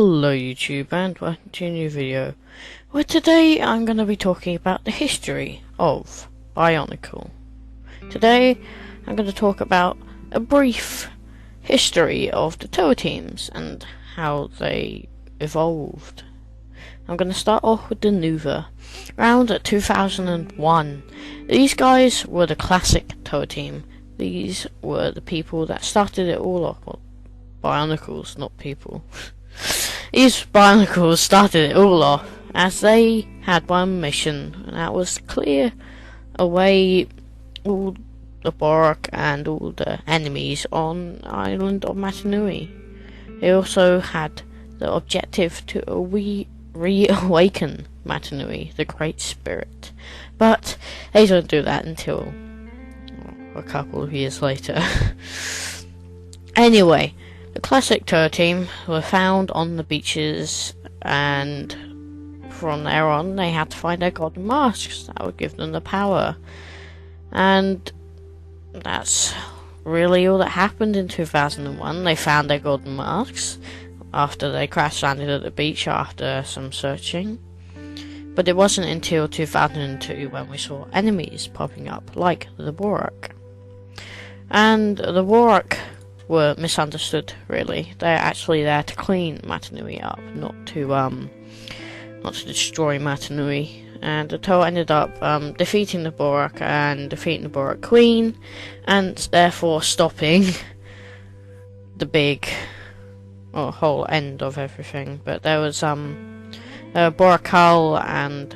Hello YouTube, and welcome to a new video where today I'm going to be talking about the history of BIONICLE. Today I'm going to talk about a brief history of the tower teams and how they evolved. I'm going to start off with the Nuva. Around 2001, these guys were the classic tower team. These were the people that started it all off. Well, Bionicles, not people. These Bionicles started it all off as they had one mission, and that was to clear away all the Borak and all the enemies on the island of Matanui. They also had the objective to reawaken Matanui, the Great Spirit, but they don't do that until a couple of years later. Anyway, the classic tower team were found on the beaches, and from there on they had to find their golden masks that would give them the power. And that's really all that happened in 2001. They found their golden masks after they crash landed at the beach after some searching. But it wasn't until 2002 when we saw enemies popping up, like the Borak. And the Borak were misunderstood, really. They're actually there to clean Matanui up, not to destroy Matanui. And the tower ended up defeating the Borak and defeating the Borak Queen, and therefore stopping the big whole end of everything. But there was Borakal and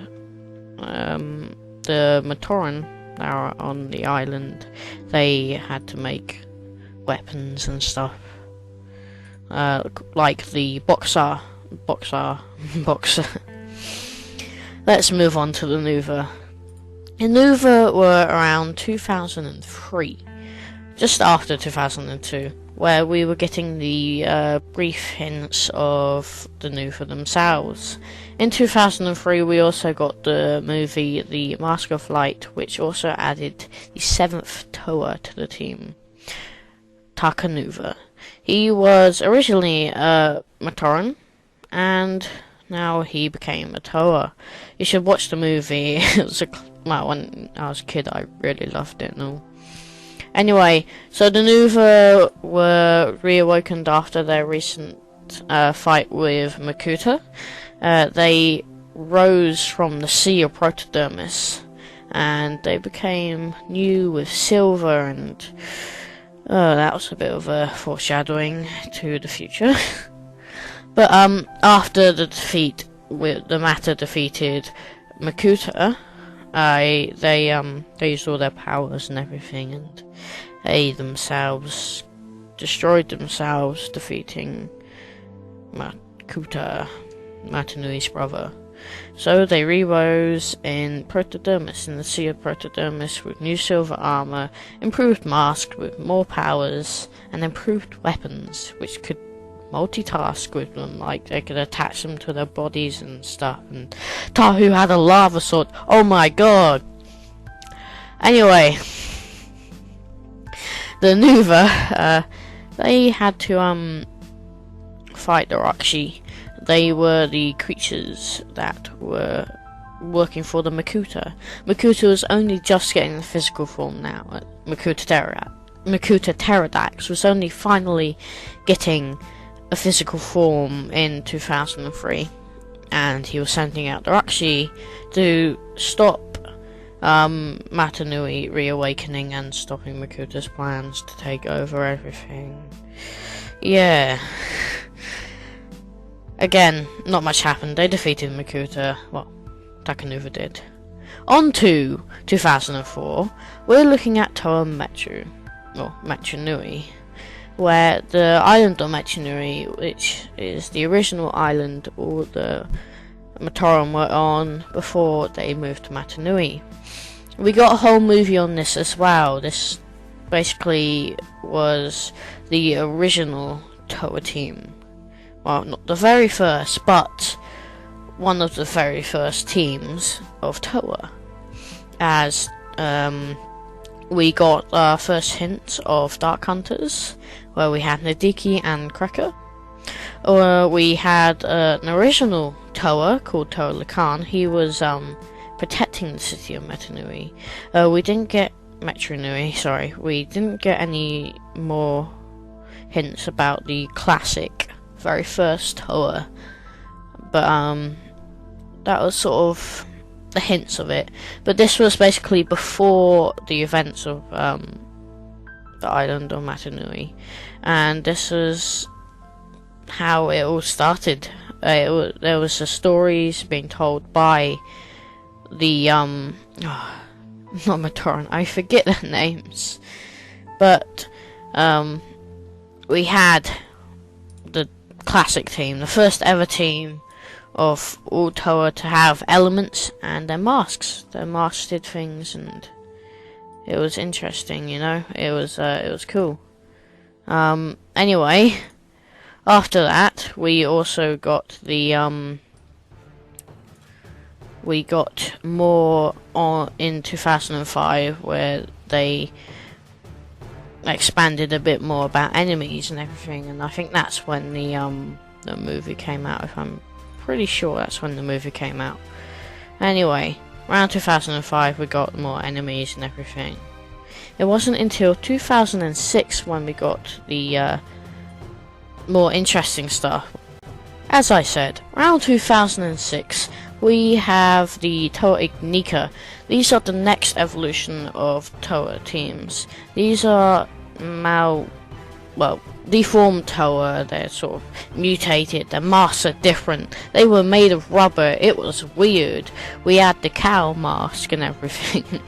the Matoran that are on the island. They had to make weapons and stuff, like the boxer. Let's move on to the Nuva. The Nuva were around 2003, just after 2002, where we were getting the brief hints of the Nuva themselves. In 2003 we also got the movie The Mask of Light, which also added the 7th tower to the team, Takanuva. He was originally a Matoran, and now he became a tower. You should watch the movie. It was when I was a kid, I really loved it and all. Anyway, so the Nuva were reawakened after their recent fight with Makuta. They rose from the sea of Protodermis, and they became new with silver, and that was a bit of a foreshadowing to the future. But after the defeat, the Mata defeated Makuta, they used all their powers and everything, and they themselves destroyed themselves, defeating Makuta, Matanui's brother. So they re-rose in Protodermis, in the Sea of Protodermis, with new silver armor, improved mask with more powers, and improved weapons, which could multitask with them, like they could attach them to their bodies and stuff. And Tahu had a lava sword. Oh my god! Anyway, the Nuva, they had to fight the Rakshi. They were the creatures that were working for the Makuta. Makuta was only just getting the physical form now. Makuta Pterodax was only finally getting a physical form in 2003, and he was sending out the Rakshi to stop Matanui reawakening and stopping Makuta's plans to take over everything. Yeah. Again, not much happened. They defeated Makuta. Well, Takanuva did. On to 2004, we're looking at Toa Metru, or Matanui, where the island of Matanui, which is the original island all the Matoran were on before they moved to Matanui. We got a whole movie on this as well. This basically was the original Toa team. Well, not the very first, but one of the very first teams of Toa, as we got our first hints of Dark Hunters, where we had Nadiki and Cracker. We had an original Toa called Toa Lakan. He was protecting the city of Metanui. We didn't get Metronui, sorry. We didn't get any more hints about the classic, very first Toa. But that was sort of the hints of it. But this was basically before the events of the island of Metanui, and this was how it all started. There was the stories being told by the not Matoran, I forget their names, but we had the classic team, the first ever team of all Toa to have elements and their masks. Their masks did things, and it was interesting, you know. It was cool. Anyway, after that, we also got the we got more on in 2005, where they expanded a bit more about enemies and everything, and I think that's when the movie came out. If I'm pretty sure that's when the movie came out. Anyway, around 2005 we got more enemies and everything. It wasn't until 2006 when we got the more interesting stuff. As I said, around 2006 we have the Toa Ignika. These are the next evolution of Toa teams. These are deformed Toa. They're sort of mutated. Their masks are different. They were made of rubber. It was weird. We had the cow mask and everything.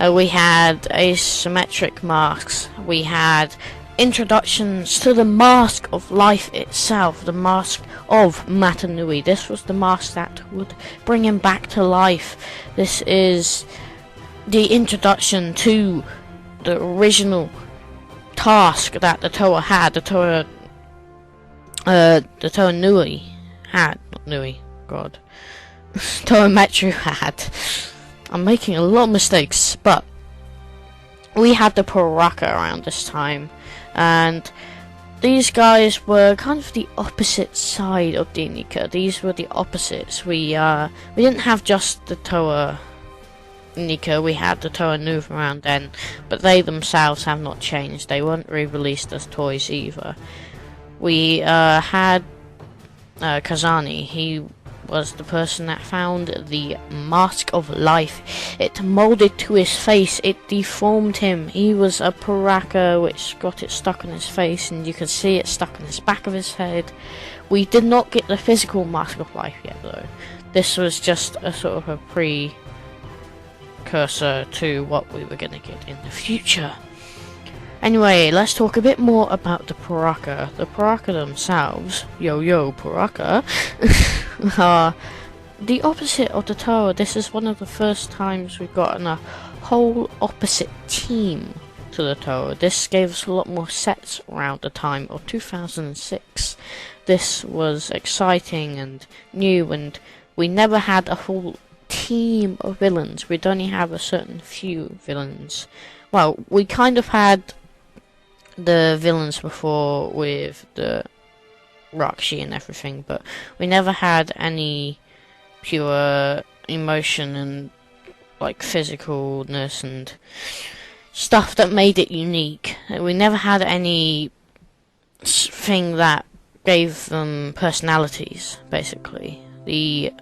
We had asymmetric masks. We had introductions to the mask of life itself, the mask of Metanui. This was the mask that would bring him back to life. This is the introduction to the original task that the Toa had, the Toa Nui had, not Nui, God, Toa Metru had. I'm making a lot of mistakes, but we had the Paraka around this time, and these guys were kind of the opposite side of the Nika. These were the opposites. We didn't have just the Toa Nika, we had the Toa Nu around then, but they themselves have not changed. They weren't re-released as toys either. We had Kazani. He was the person that found the mask of life. It molded to his face. It deformed him. He was a Paraka which got it stuck on his face, and you could see it stuck on his back of his head. We did not get the physical mask of life yet, though. This was just a sort of a precursor to what we were going to get in the future. Anyway, let's talk a bit more about the Paraka. The Paraka themselves, yo Paraka, are the opposite of the Toa. This is one of the first times we've gotten a whole opposite team to the Toa. This gave us a lot more sets around the time of 2006. This was exciting and new, and we never had a whole team of villains. We'd only have a certain few villains. Well, we kind of had the villains before with the Rakshi and everything, but we never had any pure emotion and like physicalness and stuff that made it unique. We never had any thing that gave them personalities, basically. The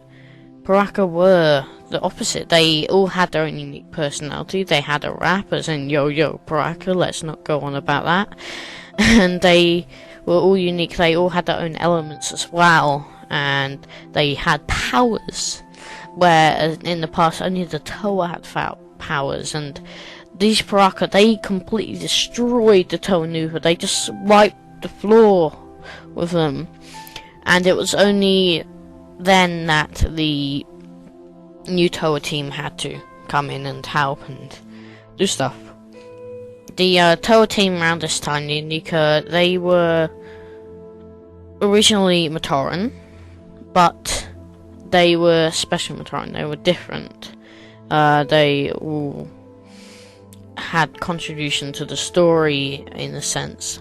Paraka were the opposite. They all had their own unique personality. They had a rap as in yo Paraka, let's not go on about that. And they were all unique. They all had their own elements as well, and they had powers, where in the past only the Toa had powers. And these Paraka, they completely destroyed the Toa Nuva. They just wiped the floor with them, and it was only then that the new Toa team had to come in and help and do stuff. The Toa team around this time, the Nika, they were originally Matoran, but they were special Matoran. They were different. They all had contribution to the story in a sense.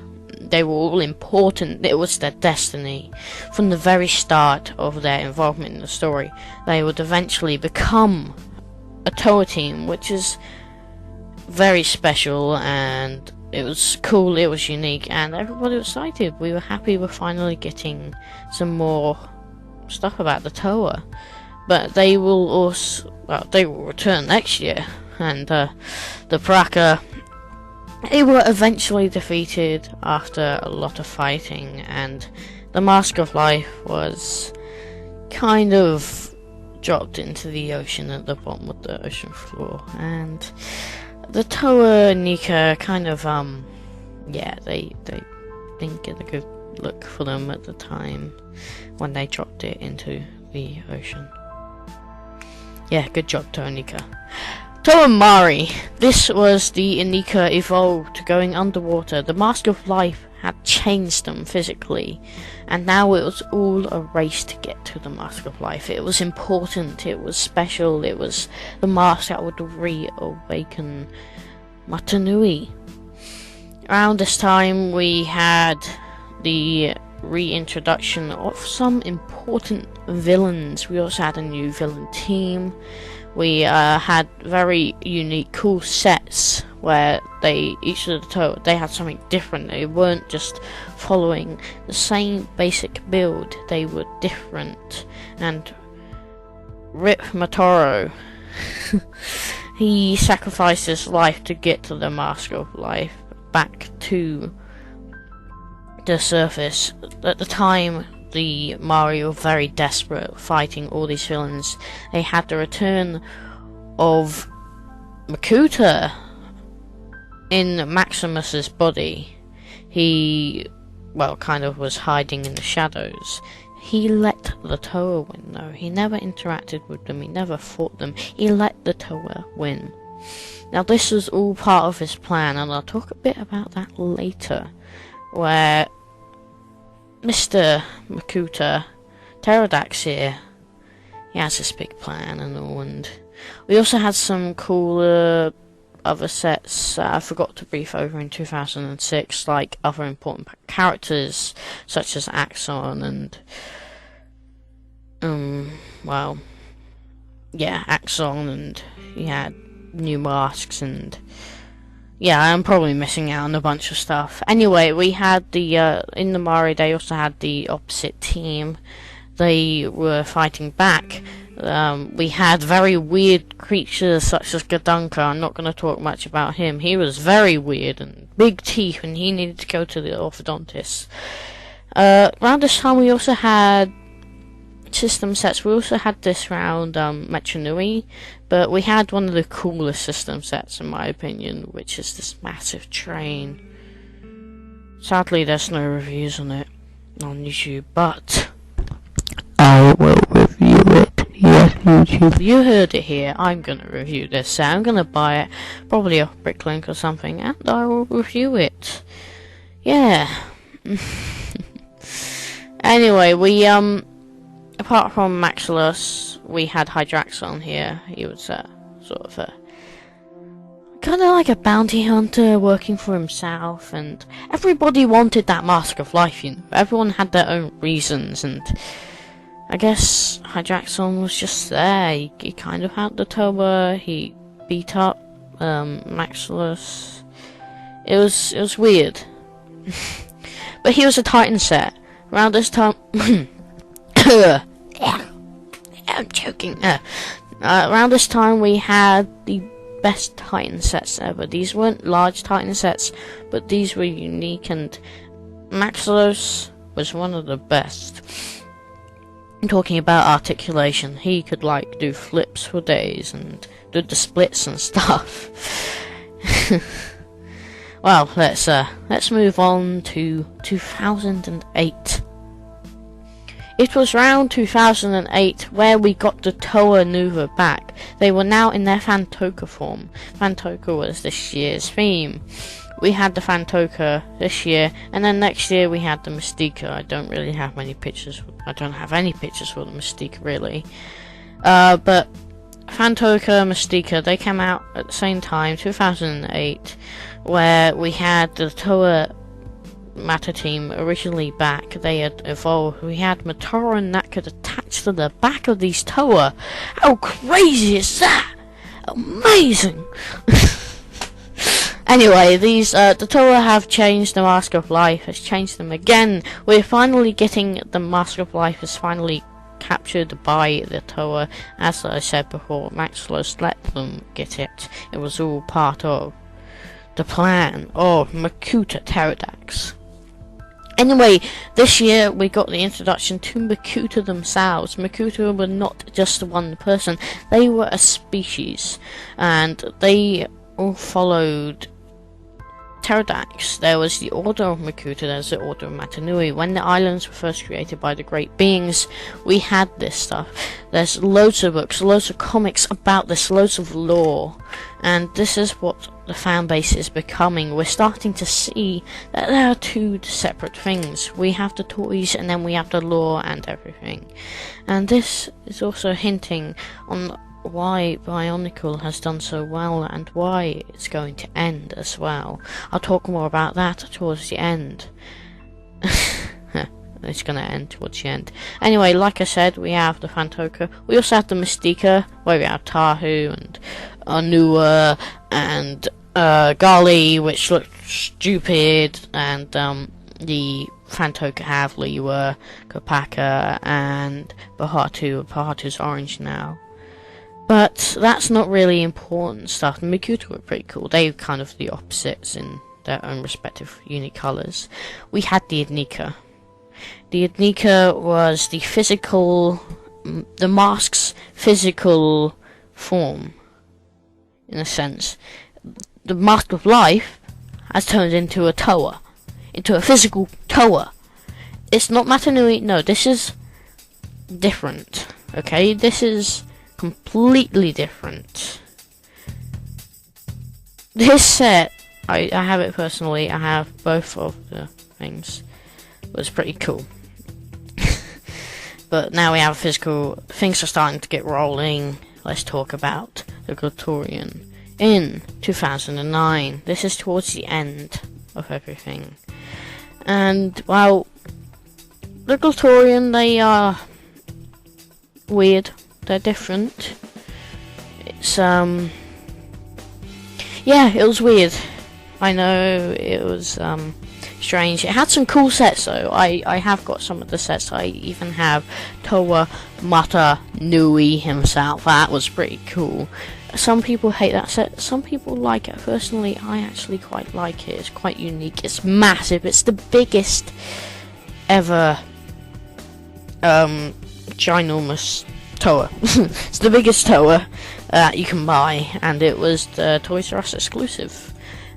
they were all important. It was their destiny. From the very start of their involvement in the story, they would eventually become a Toa team, which is very special, and it was cool, it was unique, and everybody was excited. We were happy we're finally getting some more stuff about the Toa. But they will also, well, they will return next year, and the Paraka, they were eventually defeated after a lot of fighting, and the Mask of Life was kind of dropped into the ocean at the bottom of the ocean floor, and the Toa Nika kind of, yeah, they didn't get a good look for them at the time when they dropped it into the ocean. Yeah, good job, Toa Nika. Toa Mari. This was the Nika evolved, going underwater. The Mask of Life had changed them physically, and now it was all a race to get to the Mask of Life. It was important, it was special, it was the mask that would reawaken Matanui. Around this time we had the reintroduction of some important villains. We also had a new villain team. We had very unique, cool sets where each of the Toa, they had something different. They weren't just following the same basic build, they were different. And Rip Matoro, he sacrificed his life to get to the Mask of Life back to the surface. At the time, the Mari were very desperate, fighting all these villains. They had the return of Makuta in Maximus's body. He, well, kind of was hiding in the shadows. He let the Toa win, though. He never interacted with them, he never fought them. He let the Toa win. Now, this was all part of his plan, and I'll talk a bit about that later, where Mr. Makuta, Pterodax here, he has this big plan and all, and we also had some cooler other sets I forgot to brief over in 2006, like other important characters such as Axon and well, yeah, Axon, and he had new masks, and yeah, I'm probably missing out on a bunch of stuff. Anyway, we had the, in the Mari, they also had the opposite team. They were fighting back. We had very weird creatures such as Gadunka. I'm not going to talk much about him. He was very weird and big teeth, and he needed to go to the orthodontist. Around this time, we also had system sets. We also had this round Metro Nui, but we had one of the coolest system sets in my opinion, which is this massive train. Sadly, there's no reviews on it on YouTube, but I will review it. Yes, YouTube, you heard it here. I'm gonna review this set. I'm gonna buy it, probably off Bricklink or something, and I will review it. Yeah. Anyway, we apart from Maxilus, we had Hydraxon here. He was sort of a kind of like a bounty hunter working for himself, and everybody wanted that Mask of Life, you know. Everyone had their own reasons, and I guess Hydraxon was just there. He kind of had the Toba. He beat up Maxilus. It was weird. But he was a Titan set. Around this time I'm joking. Around this time we had the best Titan sets ever. These weren't large Titan sets, but these were unique, and Maxilus was one of the best. I'm talking about articulation. He could like do flips for days and do the splits and stuff. Well, let's move on to 2008. It was around 2008 where we got the Toa Nuva back. They were now in their Fantoka form. Fantoka was this year's theme. We had the Fantoka this year, and then next year we had the Mystica. I don't really have many pictures. I don't have any pictures for the Mystica really. But Fantoka, Mystica, they came out at the same time, 2008, where we had the Toa Matter team originally back, they had evolved. We had Matoran that could attach to the back of these Toa. How crazy is that? Amazing! Anyway, these the Toa have changed the Mask of Life, has changed them again. We're finally getting the Mask of Life is finally captured by the Toa. As I said before, Maximus let them get it. It was all part of the plan of Makuta Pterodax. Anyway, this year we got the introduction to Makuta themselves. Makuta were not just one person, they were a species, and they all followed Pterodax. There was the Order of Makuta, there's the Order of Matanui. When the islands were first created by the Great Beings, we had this stuff. There's loads of books, loads of comics about this, loads of lore, and this is what the fan base is becoming. We're starting to see that there are two separate things. We have the toys and then we have the lore and everything. And this is also hinting on why BIONICLE has done so well and why it's going to end as well. I'll talk more about that towards the end. It's going to end towards the end. Anyway, like I said, we have the Fantoka. We also have the Mystica, where we have Tahu and Anua and Gali, which looked stupid, and the Fantoka have Liwa, Kopaka, and Bahatu. Bahatu's orange now. But that's not really important stuff. The Makuta were pretty cool. They were kind of the opposites in their own respective unique colours. We had the Idnika. The Idnika was the physical, the mask's physical form, in a sense. The Mask of Life has turned into a Toa, into a physical Toa. It's not Matanui, no, this is different, okay? This is completely different. This set, I have it personally, I have both of the things. It was pretty cool. But now we have a physical, things are starting to get rolling. Let's talk about the Glotorian. In 2009, this is towards the end of everything. And, well, the Glotorian, they are weird. They're different. It's, yeah, it was weird. I know, it was, strange. It had some cool sets, though. I have got some of the sets. I even have Toa Mata Nui himself. That was pretty cool. Some people hate that set, some people like it. Personally, I actually quite like it. It's quite unique. It's massive. It's the biggest ever, ginormous Toa. It's the biggest Toa that you can buy, and it was the Toys R Us exclusive.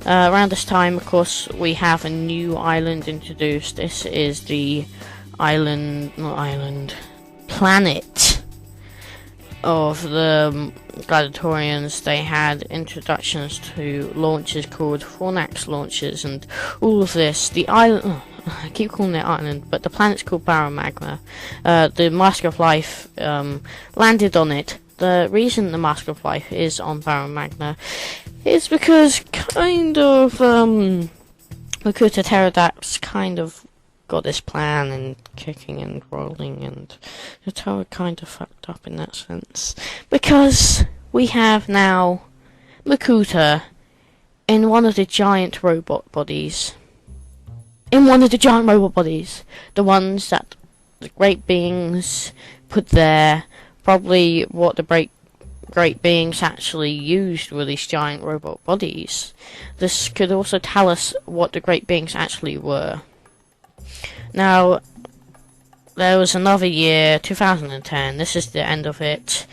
Around this time, of course, we have a new island introduced. This is the planet of the Gladiatorians. They had introductions to launches called Fornax launches and all of this. The island, I keep calling it island, but the planet's called Baramagma. The Mask of Life landed on it. The reason the Mask of Life is on Baramagna is because kind of Makuta Pterodax kind of got this plan and kicking and rolling, and the tower kind of fucked up in that sense, because we have now Makuta in one of the giant robot bodies. The ones that the Great Beings put there. Probably what the Great Beings actually used were these giant robot bodies. This could also tell us what the Great Beings actually were. Now, there was another year, 2010. This is the end of it.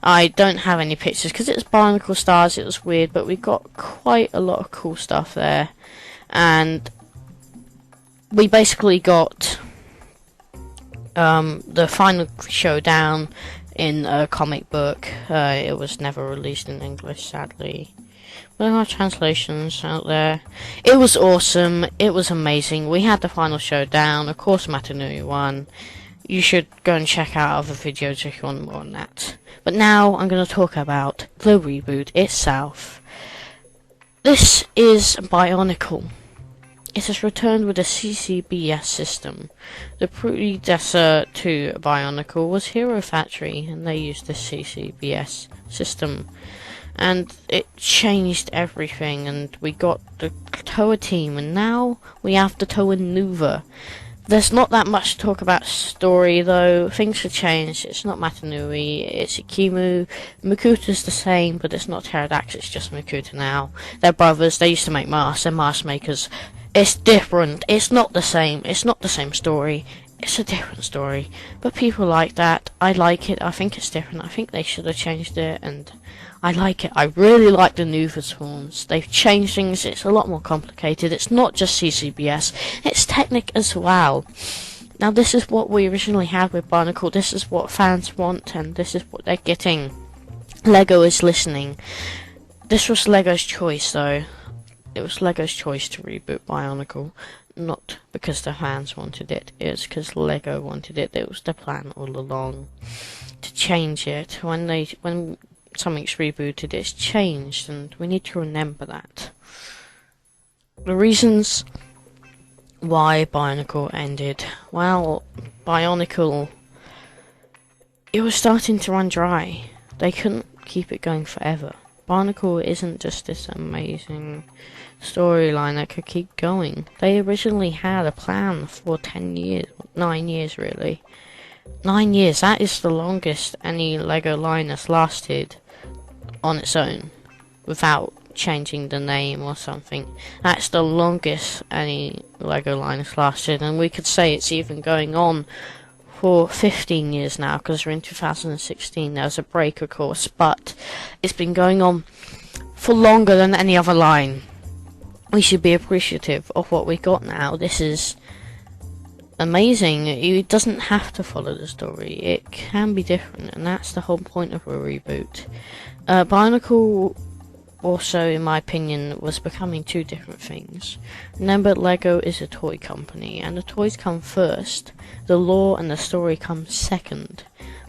I don't have any pictures because it's Bionicle Stars. It was weird, but we got quite a lot of cool stuff there. And we basically got the final showdown in a comic book. It was never released in English, sadly. But there are translations out there. It was awesome. It was amazing. We had the final showdown. Of course, Matanui won. You should go and check out other videos if you want more on that. But now I'm going to talk about the reboot itself. This is Bionicle. it has returned with a CCBS system. The predecessor to Bionicle was Hero Factory, and they used the CCBS system. And it changed everything, and we got the Toa team, and now we have the Toa Nuva. There's not that much to talk about story, though. Things have changed. It's not Matanui, it's Ikimu. Makuta's the same, but it's not Pterodax, it's just Makuta now. They're brothers, they used to make masks, they're mask makers. It's different, it's not the same story. It's a different story, but people like that. I like it. I think it's different. I think they should have changed it, and I like it. I really like the Nuva's horns. They've changed things. It's a lot more complicated. It's not just CCBS. It's Technic as well. Now, this is what we originally had with Bionicle. This is what fans want, and this is what they're getting. Lego is listening. This was Lego's choice, though. It was Lego's choice to reboot Bionicle. Not because the fans wanted it, it's because Lego wanted it. It was the plan all along to change it. When something's rebooted, it's changed, and we need to remember that. The reasons why Bionicle ended. Well, Bionicle, it was starting to run dry. They couldn't keep it going forever. Bionicle isn't just this amazing storyline that could keep going. They originally had a plan for 10 years, 9 years really. 9 years, that is the longest any Lego line has lasted on its own, without changing the name or something. That's the longest any Lego line has lasted, and we could say it's even going on for 15 years now, because we're in 2016. There was a break, of course, but it's been going on for longer than any other line. We should be appreciative of what we got now. This is amazing. It doesn't have to follow the story. It can be different, and that's the whole point of a reboot. Bionicle also, in my opinion, was becoming two different things. Remember, Lego is a toy company, and the toys come first. The lore and the story come second.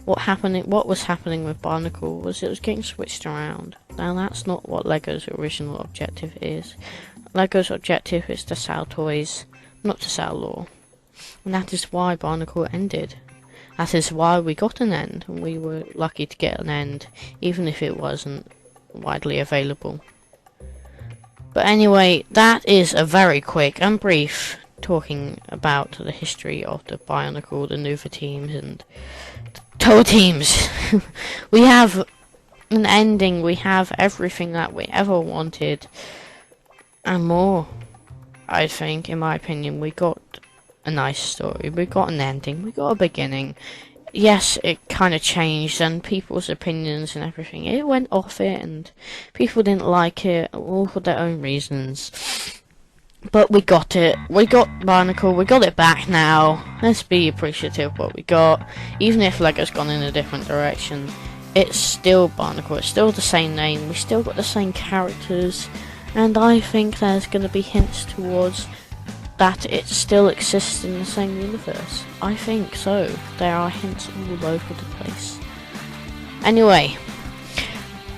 What was happening with Bionicle was it was getting switched around. Now that's not what Lego's original objective is. Lego's objective is to sell toys, not to sell lore. And that is why Bionicle ended. That is why we got an end, and we were lucky to get an end, even if it wasn't widely available. But anyway, that is a very quick and brief talking about the history of the Bionicle, the Nuva teams, and Toa teams. We have an ending, we have everything that we ever wanted, and more. I think, in my opinion, we got a nice story, we got an ending, we got a beginning. Yes, it kind of changed, and people's opinions and everything, it went off it, and people didn't like it, all for their own reasons. But we got it. We got Bionicle, we got it back now. Let's be appreciative of what we got. Even if Lego's gone in a different direction, it's still Bionicle, it's still the same name, we still got the same characters, and I think there's going to be hints towards that it still exists in the same universe. I think so. There are hints all over the place. Anyway,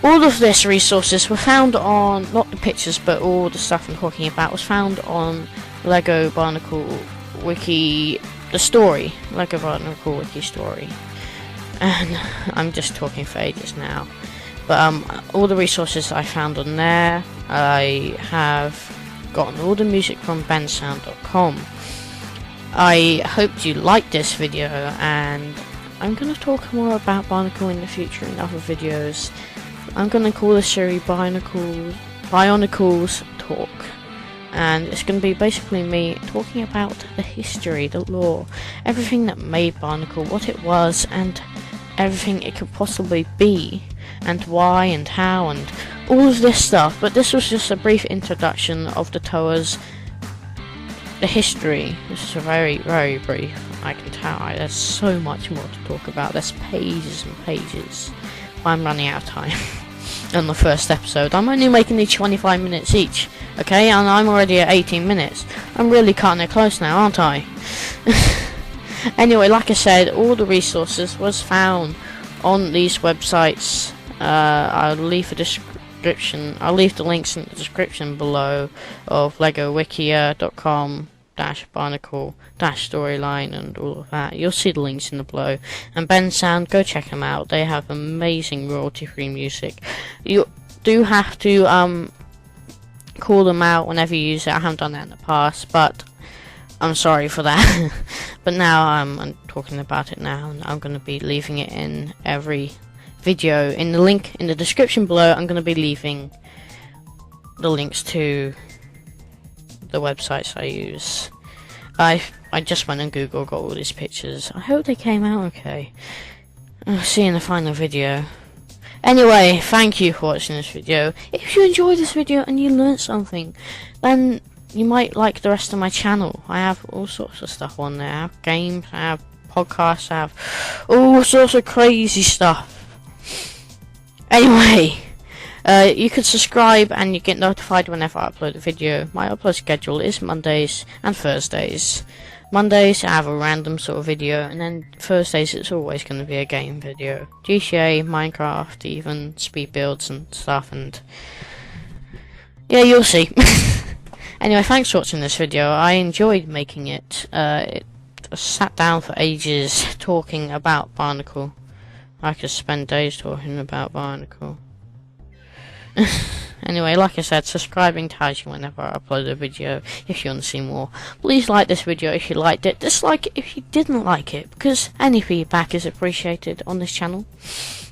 all of this resources were found on, not the pictures, but all the stuff I'm talking about was found on Lego Bionicle Wiki, the story, Lego Bionicle Wiki story. And I'm just talking for ages now. But all the resources I found on there, I have gotten all the music from bensound.com. I hope you liked this video, and I'm going to talk more about Bionicle in the future in other videos. I'm going to call this series Bionicles Talk, and it's going to be basically me talking about the history, the lore, everything that made Bionicle, what it was, and everything it could possibly be, and why and how, and all of this stuff. But this was just a brief introduction of the Toas, the history. This is a very, very brief. I can tell there's so much more to talk about. There's pages and pages. I'm running out of time on the first episode. I'm only making these 25 minutes each, okay, and I'm already at 18 minutes. I'm really cutting it close now, aren't I? Anyway, like I said, all the resources was found on these websites. I'll leave a description. I'll leave the links in the description below of legowikia.com Barnacle storyline and all of that. You'll see the links in the below. And Ben Sound, go check them out. They have amazing royalty-free music. You do have to call them out whenever you use it. I haven't done that in the past, but I'm sorry for that. But now I'm talking about it now, and I'm going to be leaving it in every video. In the link in the description below, I'm going to be leaving the links to the websites I use. I just went on Google, got all these pictures. I hope they came out okay. I'll see you in the final video. Anyway, thank you for watching this video. If you enjoyed this video and you learned something, then you might like the rest of my channel. I have all sorts of stuff on there. I have games, I have podcasts, I have all sorts of crazy stuff. Anyway, you can subscribe and you get notified whenever I upload a video. My upload schedule is Mondays and Thursdays. Mondays I have a random sort of video, and then Thursdays it's always going to be a game video. GTA, Minecraft, even speed builds and stuff, and yeah, you'll see. Anyway, thanks for watching this video. I enjoyed making it. I sat down for ages talking about Barnacle. I could spend days talking about Barnacle. Anyway, like I said, subscribing tells you whenever I upload a video if you want to see more. Please like this video if you liked it. Dislike it if you didn't like it, because any feedback is appreciated on this channel.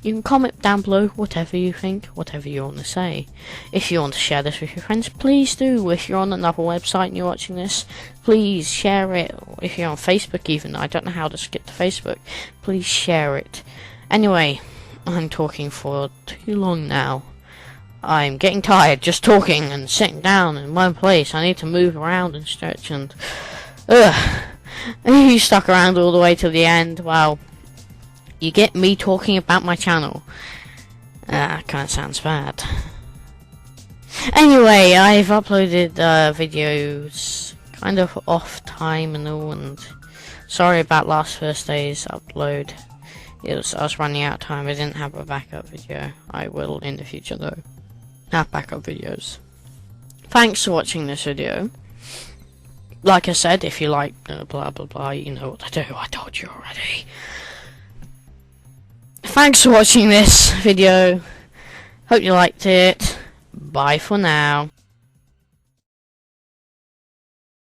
You can comment down below whatever you think, whatever you want to say. If you want to share this with your friends, please do. If you're on another website and you're watching this, please share it. If you're on Facebook even, I don't know how to skip to Facebook, please share it. Anyway, I'm talking for too long now. I'm getting tired just talking and sitting down in one place. I need to move around and stretch, and if you stuck around all the way to the end, well, you get me talking about my channel. Kinda sounds bad. Anyway, I've uploaded videos kind of off time and all, and sorry about last Thursday's upload. I was running out of time. I didn't have a backup video. I will in the future though. Have backup videos. Thanks for watching this video. Like I said, if you like blah blah blah, you know what to do. I told you already. Thanks for watching this video. Hope you liked it. Bye for now.